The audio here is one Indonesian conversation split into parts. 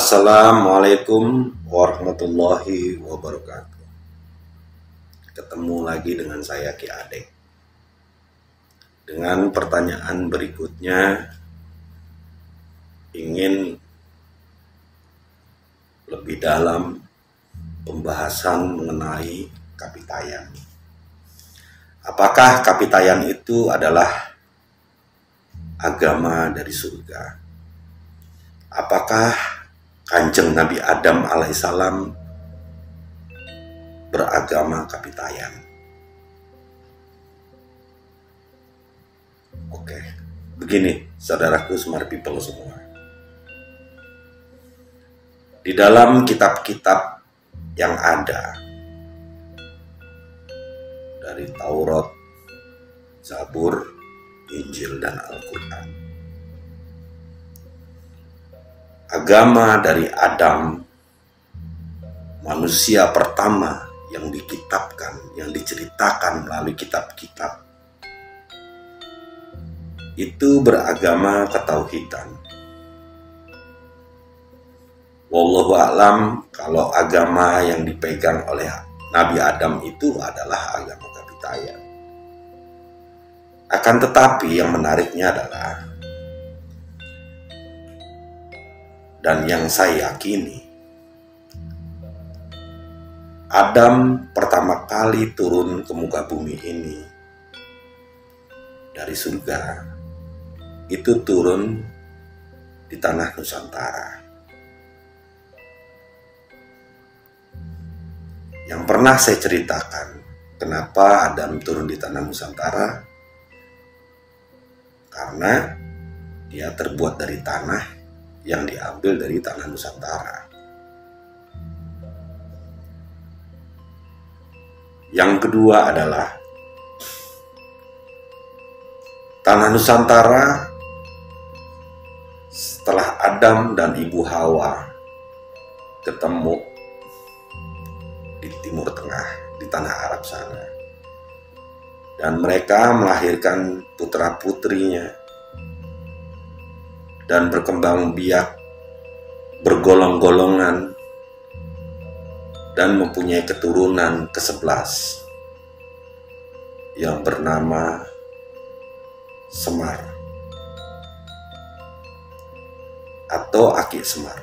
Assalamualaikum warahmatullahi wabarakatuh. Ketemu lagi dengan saya Ki Ade. Dengan pertanyaan berikutnya, ingin lebih dalam pembahasan mengenai kapitayan. Apakah kapitayan itu adalah agama dari surga? Apakah Kanjeng Nabi Adam alaihissalam beragama kapitayan? Oke, begini saudaraku smart people semua. Di dalam kitab-kitab yang ada, dari Taurat, Zabur, Injil, dan Al-Quran, agama dari Adam, manusia pertama yang dikitabkan, yang diceritakan melalui kitab-kitab, itu beragama ketauhidan. Wallahu a'lam, kalau agama yang dipegang oleh Nabi Adam itu adalah agama kapitayan. Akan tetapi yang menariknya adalah, dan yang saya yakini, Adam pertama kali turun ke muka bumi ini dari surga, itu turun di tanah Nusantara. Yang pernah saya ceritakan, kenapa Adam turun di tanah Nusantara? Karena dia terbuat dari tanah yang diambil dari tanah Nusantara. Yang kedua adalah tanah Nusantara setelah Adam dan Ibu Hawa ketemu di Timur Tengah, di tanah Arab sana, dan mereka melahirkan putra-putrinya dan berkembang biak bergolong-golongan dan mempunyai keturunan ke-11 yang bernama Semar atau Aki Semar,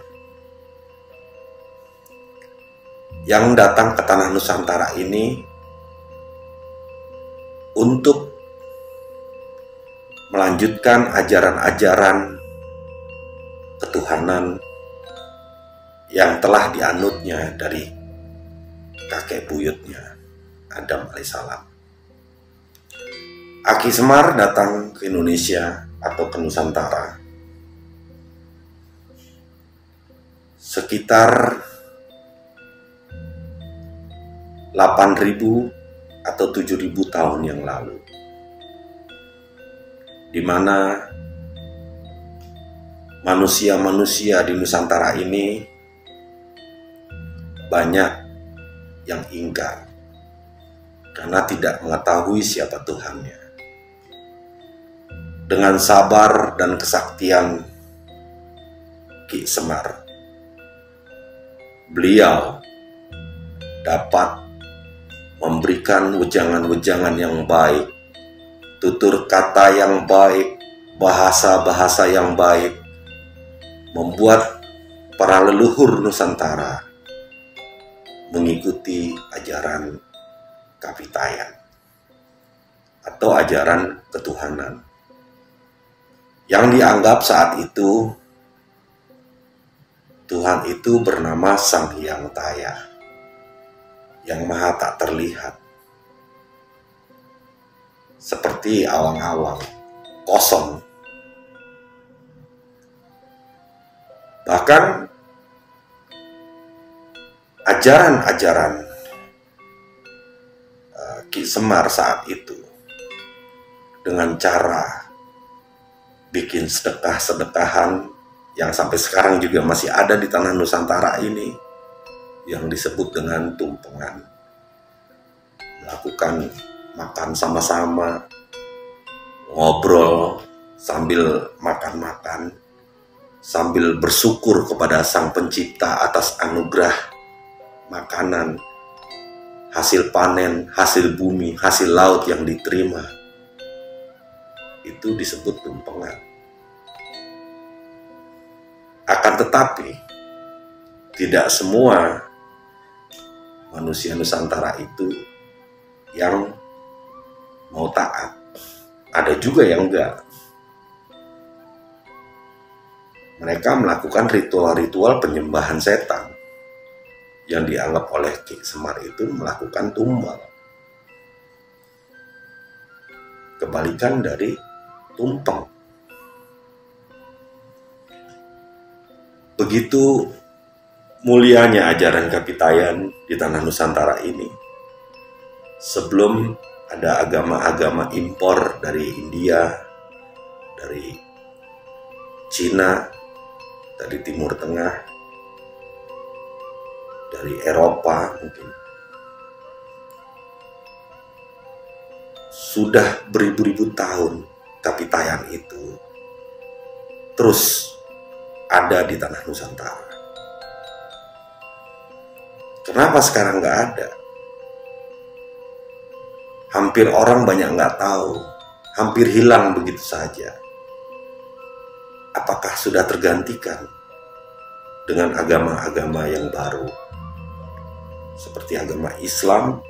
yang datang ke tanah Nusantara ini untuk melanjutkan ajaran-ajaran ketuhanan yang telah dianutnya dari kakek buyutnya Adam alaihissalam. Aki Semar datang ke Indonesia atau ke Nusantara sekitar 8.000 atau 7.000 tahun yang lalu, di mana manusia-manusia di Nusantara ini banyak yang ingkar karena tidak mengetahui siapa Tuhannya. Dengan sabar dan kesaktian Ki Semar, beliau dapat memberikan wejangan-wejangan yang baik, tutur kata yang baik, bahasa-bahasa yang baik, membuat para leluhur Nusantara mengikuti ajaran kapitayan atau ajaran ketuhanan, yang dianggap saat itu Tuhan itu bernama Sang Hyang Taya, yang maha tak terlihat, seperti awang-awang kosong. Bahkan ajaran-ajaran Ki Semar saat itu, dengan cara bikin sedekah-sedekahan yang sampai sekarang juga masih ada di tanah Nusantara ini, yang disebut dengan tumpengan, melakukan makan sama-sama, ngobrol sambil makan-makan, sambil bersyukur kepada Sang Pencipta atas anugerah makanan, hasil panen, hasil bumi, hasil laut yang diterima. Itu disebut tumpengan. Akan tetapi, tidak semua manusia Nusantara itu yang mau taat. Ada juga yang enggak. Mereka melakukan ritual-ritual penyembahan setan yang dianggap oleh Ki Semar itu melakukan tumbal. Kebalikan dari tumpeng. Begitu mulianya ajaran Kapitayan di tanah Nusantara ini. Sebelum ada agama-agama impor dari India, dari Cina, dari Timur Tengah, dari Eropa mungkin. Sudah beribu-ribu tahun Kapitayan itu terus ada di tanah Nusantara. Kenapa sekarang nggak ada? Hampir orang banyak nggak tahu, hampir hilang begitu saja. Apakah sudah tergantikan dengan agama-agama yang baru? Seperti agama Islam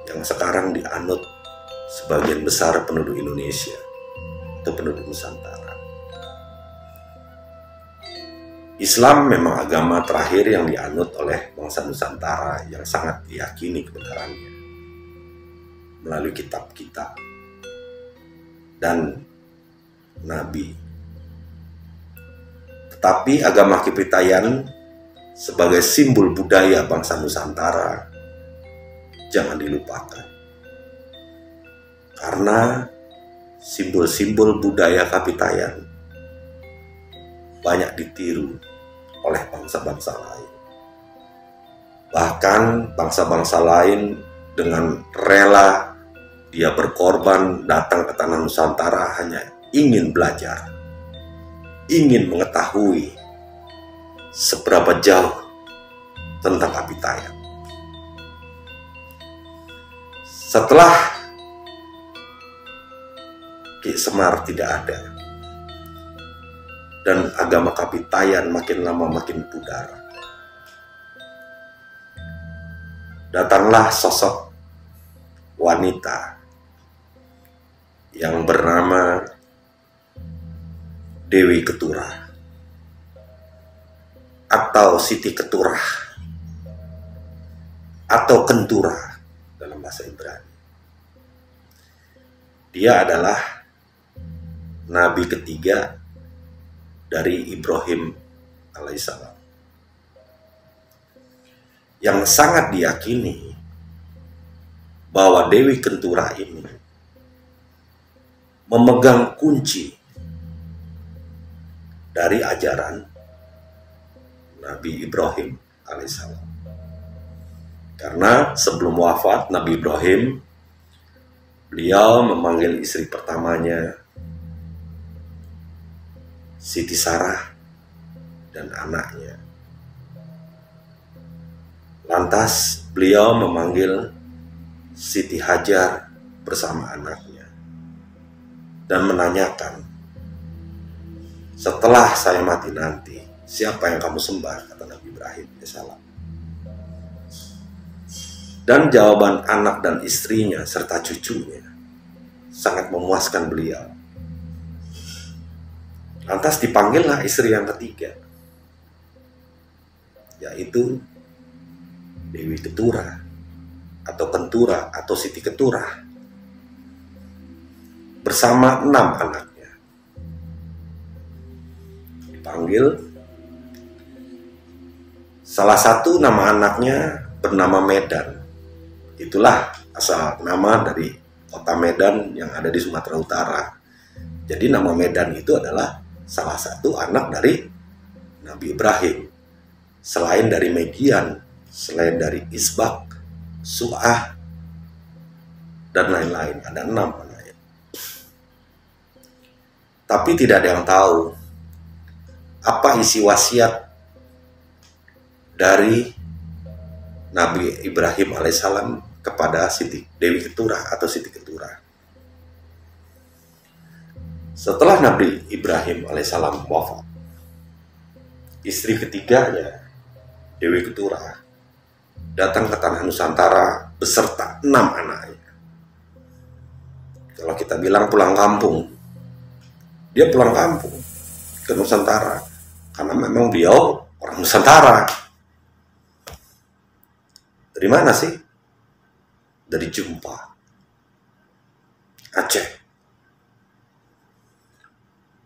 yang sekarang dianut sebagian besar penduduk Indonesia atau penduduk Nusantara. Islam memang agama terakhir yang dianut oleh bangsa Nusantara yang sangat diyakini kebenarannya melalui kitab-kitab dan nabi. Tetapi agama Kapitayan sebagai simbol budaya bangsa Nusantara jangan dilupakan. Karena simbol-simbol budaya Kapitayan banyak ditiru oleh bangsa-bangsa lain. Bahkan bangsa-bangsa lain dengan rela dia berkorban datang ke tanah Nusantara hanya ingin belajar, ingin mengetahui seberapa jauh tentang Kapitayan. Setelah Ki Semar tidak ada dan agama Kapitayan makin lama makin pudar, datanglah sosok wanita yang bernama Dewi Keturah atau Siti Keturah atau Kenturah dalam bahasa Ibrani. Dia adalah nabi ketiga dari Ibrahim alaihissalam yang sangat diyakini bahwa Dewi Kenturah ini memegang kunci dari ajaran Nabi Ibrahim alaihissalam. Karena sebelum wafat Nabi Ibrahim, beliau memanggil istri pertamanya Siti Sarah dan anaknya. Lantas beliau memanggil Siti Hajar bersama anaknya dan menanyakan, setelah saya mati nanti, siapa yang kamu sembah? Kata Nabi Ibrahim alaihissalam. Dan jawaban anak dan istrinya serta cucunya sangat memuaskan beliau. Lantas dipanggillah istri yang ketiga, yaitu Dewi Keturah atau Kenturah atau Siti Keturah bersama 6 anaknya. Dipanggil, salah satu nama anaknya bernama Medan. Itulah asal nama dari kota Medan yang ada di Sumatera Utara. Jadi nama Medan itu adalah salah satu anak dari Nabi Ibrahim. Selain dari Median, selain dari Isbak, Su'ah, dan lain-lain. Ada 6 anaknya. Tapi tidak ada yang tahu apa isi wasiat dari Nabi Ibrahim alaihissalam kepada Siti Dewi Keturah atau Siti Keturah. Setelah Nabi Ibrahim alaihissalam wafat, istri ketiganya, Dewi Keturah, datang ke tanah Nusantara beserta 6 anaknya. Kalau kita bilang pulang kampung, dia pulang kampung ke Nusantara karena memang beliau orang Nusantara. Dari mana sih? Dari Jumpa, Aceh.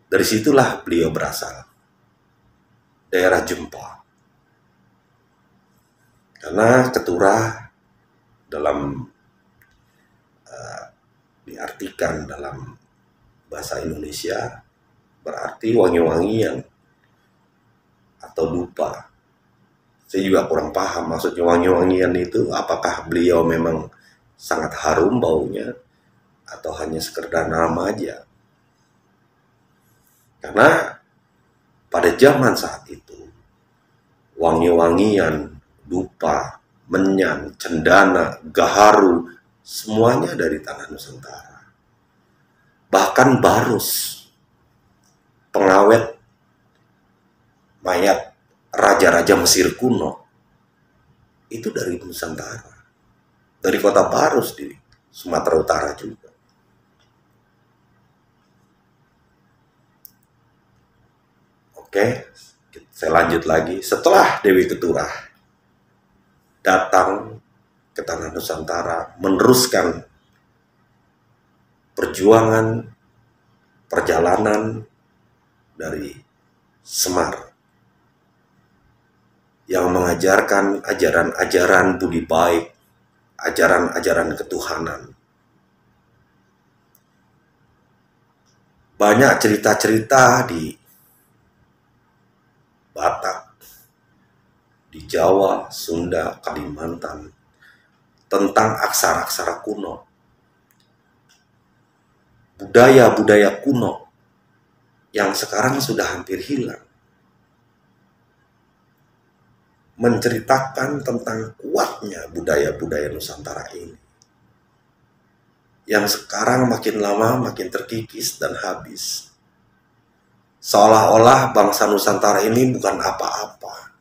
Dari situlah beliau berasal, daerah Jumpa. Karena Keturah dalam diartikan dalam bahasa Indonesia berarti wangi-wangian atau dupa. Saya juga kurang paham maksudnya wangi-wangian itu, apakah beliau memang sangat harum baunya atau hanya sekedar nama aja. Karena pada zaman saat itu wangi-wangian, dupa, menyan, cendana, gaharu, semuanya dari tanah Nusantara. Bahkan barus, pengawet mayat raja-raja Mesir kuno, itu dari Nusantara, dari kota Barus di Sumatera Utara juga. Oke, saya lanjut lagi. Setelah Dewi Keturah datang ke tanah Nusantara, meneruskan perjuangan perjalanan dari Semar yang mengajarkan ajaran-ajaran budi baik, ajaran-ajaran ketuhanan. Banyak cerita-cerita di Batak, di Jawa, Sunda, Kalimantan tentang aksara-aksara kuno, budaya-budaya kuno yang sekarang sudah hampir hilang. Menceritakan tentang kuatnya budaya-budaya Nusantara ini, yang sekarang makin lama makin terkikis dan habis. Seolah-olah bangsa Nusantara ini bukan apa-apa.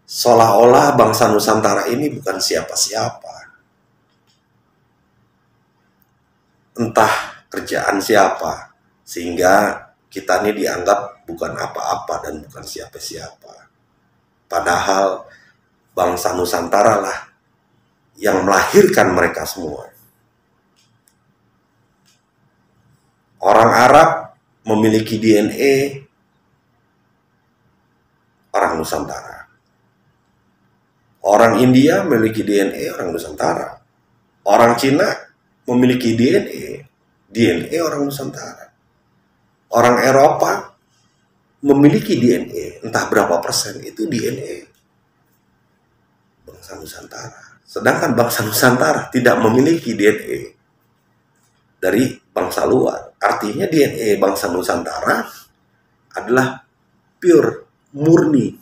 Seolah-olah bangsa Nusantara ini bukan siapa-siapa. Entah kerjaan siapa, sehingga kita ini dianggap bukan apa-apa dan bukan siapa-siapa. Padahal bangsa Nusantara lah yang melahirkan mereka semua. Orang Arab memiliki DNA orang Nusantara. Orang India memiliki DNA orang Nusantara. Orang Cina memiliki DNA orang Nusantara. Orang Eropa memiliki DNA, entah berapa persen itu DNA bangsa Nusantara. Sedangkan bangsa Nusantara tidak memiliki DNA dari bangsa luar. Artinya DNA bangsa Nusantara adalah pure, murni.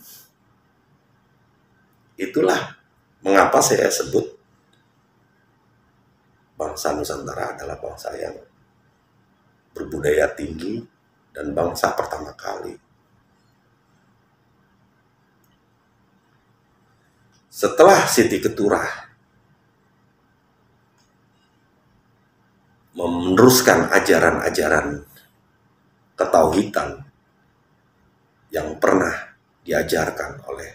Itulah mengapa saya sebut bangsa Nusantara adalah bangsa yang berbudaya tinggi dan bangsa pertama kali. Setelah Siti Keturah meneruskan ajaran-ajaran ketauhidan yang pernah diajarkan oleh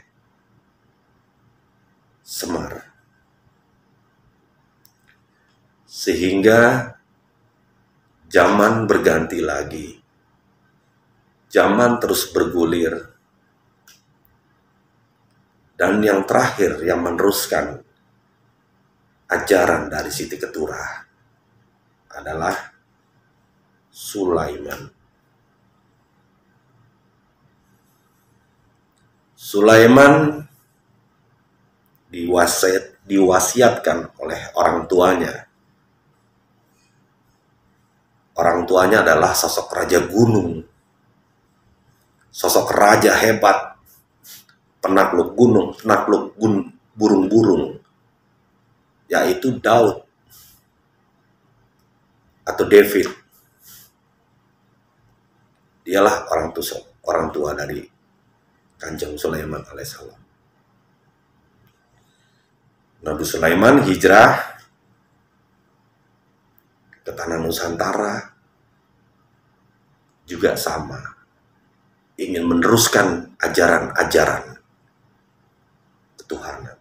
Semar, sehingga zaman berganti lagi, zaman terus bergulir. Dan yang terakhir yang meneruskan ajaran dari Siti Keturah adalah Sulaiman. Sulaiman diwasiatkan oleh orang tuanya. Orang tuanya adalah sosok raja gunung sosok raja hebat, penakluk gunung, penakluk burung-burung, yaitu Daud atau David. Dialah orang tua dari Kanjeng Sulaiman alaihissalam. Nabi Sulaiman hijrah ke tanah Nusantara juga sama, ingin meneruskan ajaran-ajaran ketuhanan.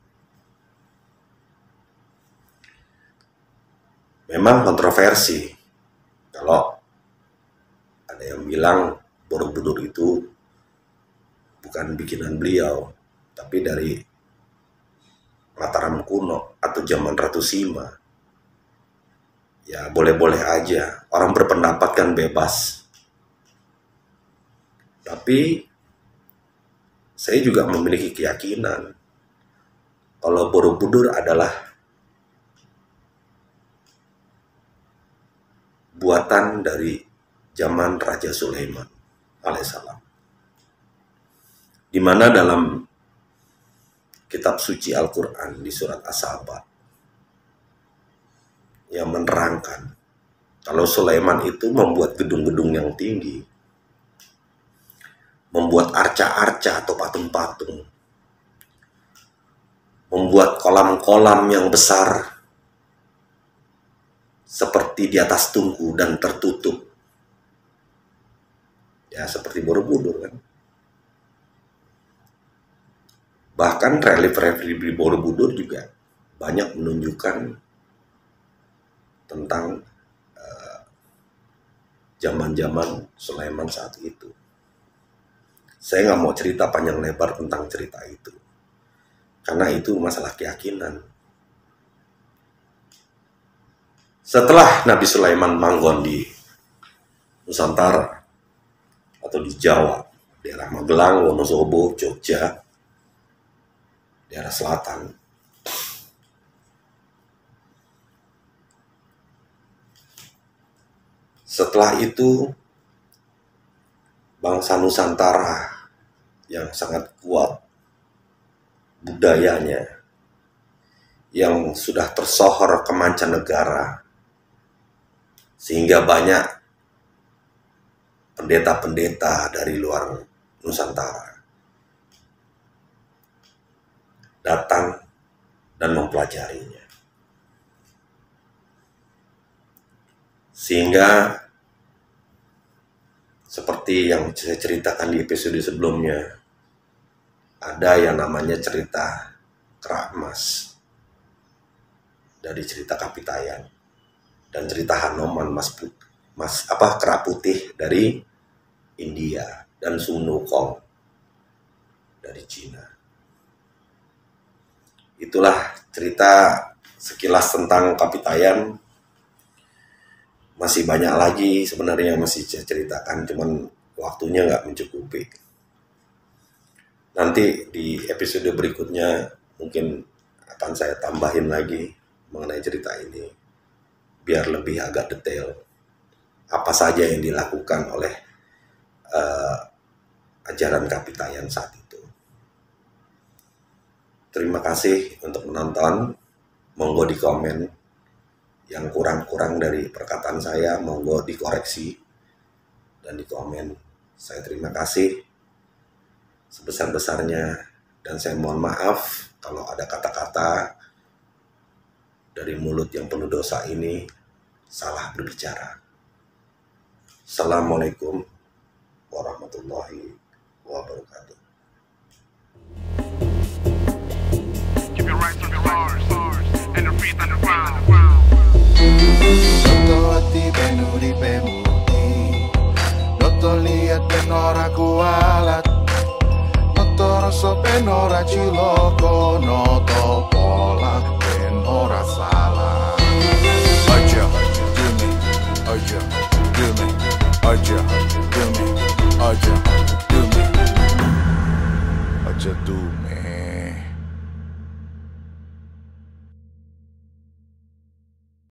Memang kontroversi kalau ada yang bilang Borobudur itu bukan bikinan beliau, tapi dari Mataram kuno atau zaman Ratu Sima. Ya boleh-boleh aja, orang berpendapat kan bebas. Tapi saya juga memiliki keyakinan kalau Borobudur adalah buatan dari zaman Raja Sulaiman alaihissalam, di mana dalam kitab suci Al-Quran di surat As-Saba yang menerangkan kalau Sulaiman itu membuat gedung-gedung yang tinggi, membuat arca-arca atau patung-patung, membuat kolam-kolam yang besar seperti di atas tungku dan tertutup. Ya seperti Borobudur kan. Bahkan relief-relief di Borobudur juga banyak menunjukkan tentang zaman-zaman Sulaiman saat itu. Saya nggak mau cerita panjang lebar tentang cerita itu, karena itu masalah keyakinan. Setelah Nabi Sulaiman manggon di Nusantara atau di Jawa, daerah Magelang, Wonosobo, Jogja, daerah selatan, setelah itu bangsa Nusantara yang sangat kuat budayanya, yang sudah tersohor ke mancanegara, sehingga banyak pendeta-pendeta dari luar Nusantara datang dan mempelajarinya. Sehingga seperti yang saya ceritakan di episode sebelumnya, ada yang namanya cerita Kerak Emas dari cerita Kapitayan, dan cerita Hanoman Kerak Putih dari India, dan Sun Wukong dari Cina. Itulah cerita sekilas tentang Kapitayan. Masih banyak lagi sebenarnya yang masih saya ceritakan, cuman waktunya nggak mencukupi. Nanti di episode berikutnya mungkin akan saya tambahin lagi mengenai cerita ini, biar lebih agak detail apa saja yang dilakukan oleh ajaran Kapitayan saat itu. Terima kasih untuk menonton. Monggo di komen yang kurang-kurang dari perkataan saya, monggo dikoreksi dan di komen. Saya terima kasih sebesar-besarnya, dan saya mohon maaf kalau ada kata-kata dari mulut yang penuh dosa ini salah berbicara. Assalamualaikum warahmatullahi wabarakatuh. Keep your rights on the stars and the faith on the ground.